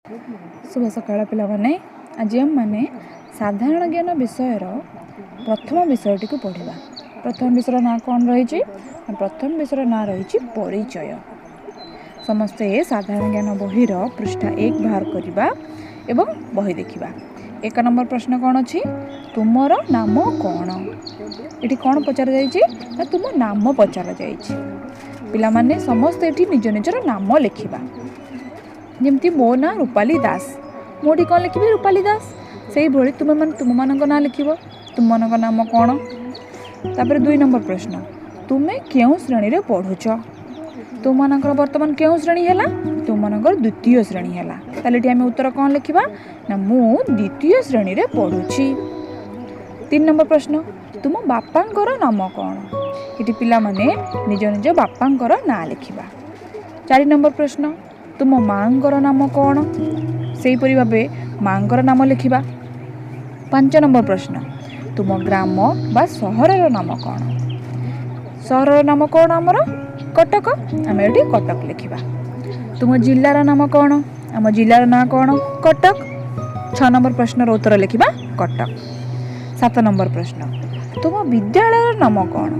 शुभ सकाळ पिलामाने आज आम मैंने साधारण ज्ञान विषयर प्रथम विषयटी को पढ़ा। प्रथम विषय ना कौन रही? प्रथम विषय ना रही परिचय। समस्ते साधारण ज्ञान बहीर पृष्ठा 1 बाहर करवा एवं बही देखा। 1 नंबर प्रश्न कौन अच्छी? तुमर नाम कौन? ये कौन पचार जा? तुम नाम पचार जा। पिला माने समस्त ये निज निजर नाम लिखा। जमती मो ना रूपाली दास, मोटी कौन लिखी? रूपाली दास। से ही तुम मान ना लिख, तुम मान नाम कौन? तापर 2 नंबर प्रश्न, तुम्हें क्यों श्रेणी रे पढ़ुच? तुम मानकर वर्तमान क्यों श्रेणी है? तुम मानकर द्वितीय श्रेणी है। ताले आम उत्तर कौन लिखा ना मु द्वितीय श्रेणी रे पढ़ुची। 3 नंबर प्रश्न, तुम बापांकर नाम कौन? ये पिला माने निज निज बापांकर ना लिखा। 4 नंबर प्रश्न, तुम माँकर नाम कौन? से ही भाव माँकर नाम लिखा। 5 नंबर प्रश्न, तुम ग्राम बा सहर नाम कौन? सहर नाम कौन? आमर कटक। आम ये कटक लिखा। तुम जिलार नाम कौन? आम जिलार ना कौन? कटक। 6 नंबर प्रश्न उत्तर लिखा कटक। 7 नंबर प्रश्न, तुम विद्यालय नाम कौन?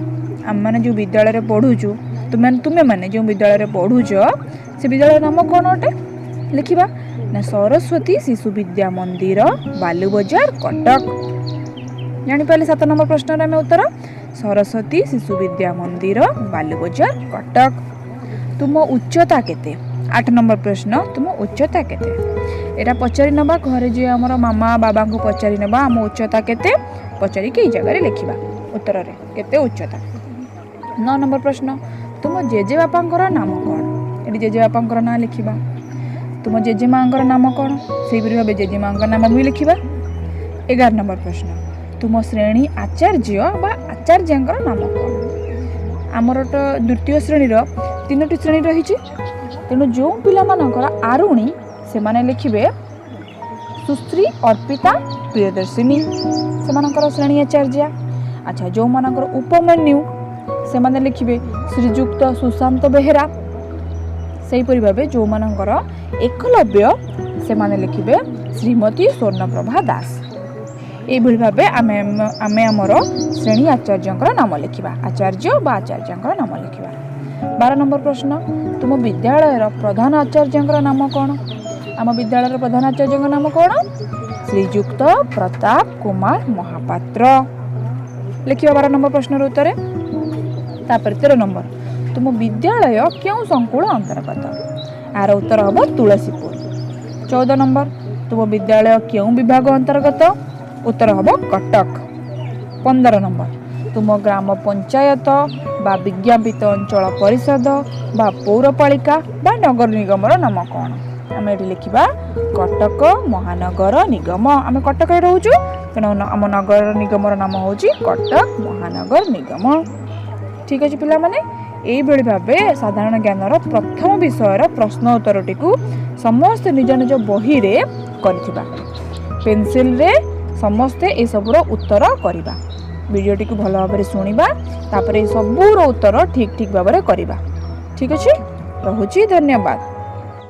आम मैंने जो विद्यालय पढ़ुचु, तुम्हें मैंने जो विद्यालय पढ़ुच से विद्यालय नाम कौन अटे? लिखा ना सरस्वती शिशु विद्या मंदिर बालू बजार कटक। जापारे 7 नंबर प्रश्न आम उत्तर सरस्वती शिशु विद्या मंदिर बालू बजार कटक। तुम उच्चता केते? 8 नंबर प्रश्न, तुम उच्चता केते? एटा पचारि नबा घरे जे हमर मामा बाबा को पचारि नबा आम उच्चता केते पचारि के जगह लिखा उत्तर रे केते उच्चता। 9 नंबर प्रश्न, तुम जेजे बापांकर नाम कौन? ये जेजे बापांकर नाम लिखा। तुम जेजेमा नाम कौन? से भाव जेजेमा नाम भी लिखा। 11 नंबर प्रश्न, तुम श्रेणी आचार्य बा आचार्यंकर नाम कौन? आमर तो द्वितीय श्रेणी 3टी श्रेणी रही। तेणु जो पिला आरुणी से माने लिखिबे सुश्री अर्पिता प्रियदर्शिनी से श्रेणी आचार्य। अच्छा, जो मानकर उपमन्यु से माने लिखिबे श्रीजुक्त सुशांत बेहेरा। से भाव जो मानकर एकलव्य से माने लिखिबे श्रीमती स्वर्णप्रभा दास। ये भाव आमे आमर श्रेणी आचार्य नाम लिखा। आचार्य बा आचार्य नाम लिखा। 12 नंबर प्रश्न, तुम विद्यालय प्रधान आचार्य नाम कौन? आम विद्यालय प्रधान आचार्य नाम कौन? श्रीजुक्त प्रताप कुमार महापात्र। लिखा 12 नंबर प्रश्न उत्तर। तापर 13 नंबर, तुम विद्यालय क्यों संकुल अंतर्गत? यार उत्तर हम तुलसीपुर। 14 नंबर, तुम विद्यालय क्यों विभाग अंतर्गत? उत्तर हम कटक। 15 नंबर, तुम ग्राम पंचायत बा विज्ञापित अंचल परिषद बा पौरपालिका बा नगर निगमर नाम कौन? आम ये लिखा कटक महानगर निगम। आम कटक रोचु तेणु आम नगर निगमर नाम हूँ कटक महानगर निगम। ठीक अच्छे पिला माने यही भाव साधारण ज्ञानर प्रथम विषयर प्रश्न उत्तरटी को समस्त निज निज बही रे करिथिबा। पेंसिल रे समस्ते ये सबूर उत्तर करवा। वीडियोटी को भल भाव शुणा तापर सबूर उत्तर ठीक ठीक भाव में करवा। ठीक अच्छे, रहुची, धन्यवाद।